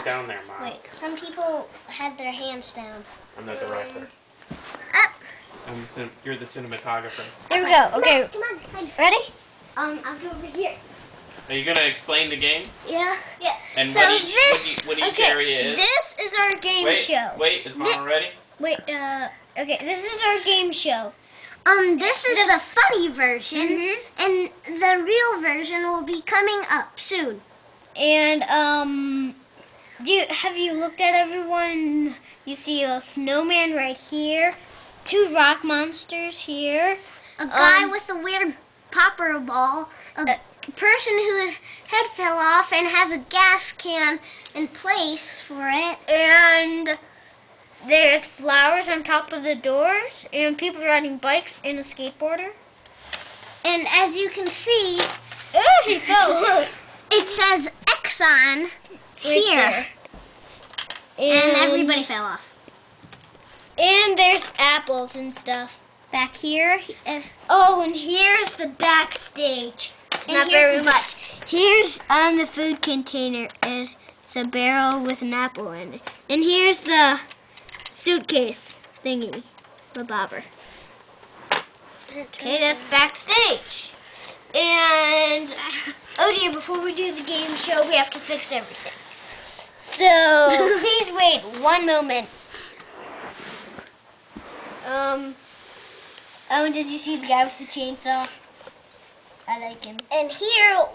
it down there, Mom. Wait, some people had their hands down. I'm the director. Up. You're the cinematographer. Here we go. Okay. Come on. Ready? I'll go over here. Are you gonna explain the game? Yeah. Yes. And so what each area is? This is our game show. Wait, is Mama ready? Wait, okay, this is our game show. This is the funny version, and the real version will be coming up soon. And, have you looked at everyone? You see a snowman right here, 2 rock monsters here, A guy with a weird popper ball, a person whose head fell off and has a gas can in place for it, and there's flowers on top of the doors, and people riding bikes, and a skateboarder. and as you can see, Oh, he fell. it says Exxon here, There. and everybody fell off. And there's apples and stuff. Back here, Oh, and here's the backstage. It's And not here's very the- much. Here's on the food container, and it's a barrel with an apple in it. And here's the suitcase thingy, the bobber. Okay, that's backstage. And, oh dear, before we do the game show, we have to fix everything. So, please wait 1 moment. Oh, and did you see the guy with the chainsaw? I like him. and here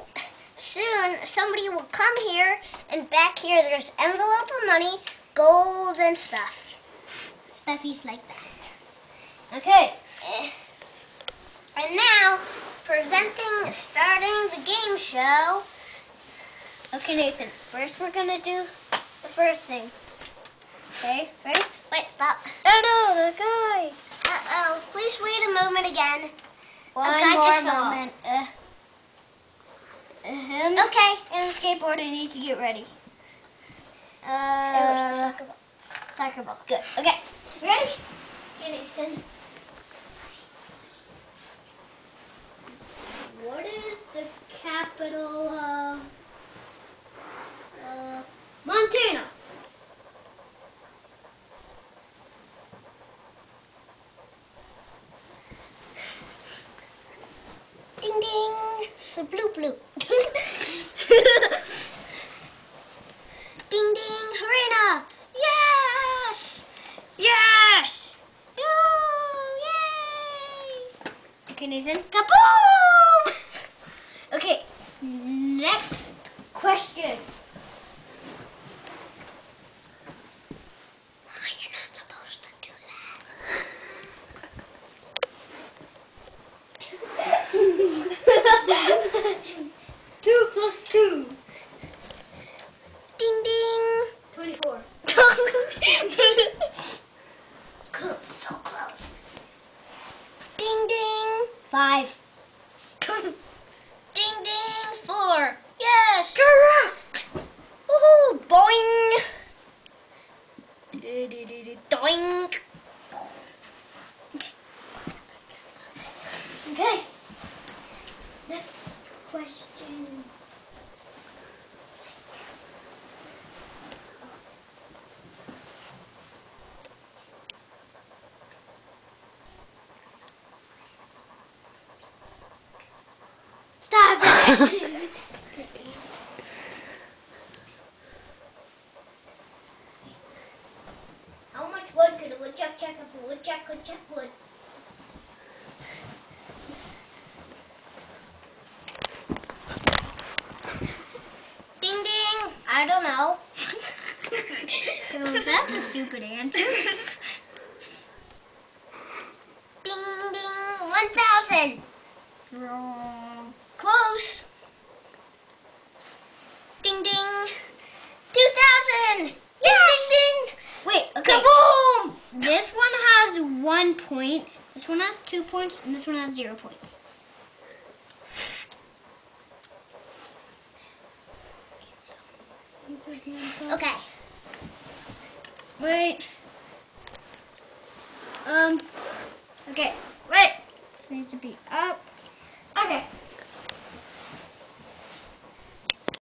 soon somebody will come here, and back here there's envelope of money, gold and stuff. Stuffies like that. Okay. And now, starting the game show. Okay, Nathan. First, we're gonna do the first thing. Okay, ready? Wait, stop. Oh no, the guy. Uh-oh, please wait a moment again. One guy more just fell off. moment. Him Okay. and the skateboarder need to get ready. It was the soccer ball. Soccer ball. Good. Okay. Ready? Okay, Nathan. What is the capital of Montana? Ding ding. So bloop bloop. Ding ding. Harina. Yes. Yes! Yoo, yay. Okay, Nathan. Kaboom. Okay, next question. Oh, you're not supposed to do that. 2 plus 2. Ding ding. 24. Close, so close. Ding ding. 5. Ding ding. 4. Yes. Correct! Woohoo! Boing. Doink. Okay. Next question. Stop it. How much wood could a woodchuck chuck if a woodchuck could chuck wood? Ding ding. I don't know. So that's a stupid answer. Ding ding. 1,000. Wrong. Close. Ding ding. 2,000. Yes. Ding ding. Wait, okay. Kaboom. This one has 1 point, this one has 2 points, and this one has 0 points. Okay. Wait. Okay, wait. This needs to be up. Okay.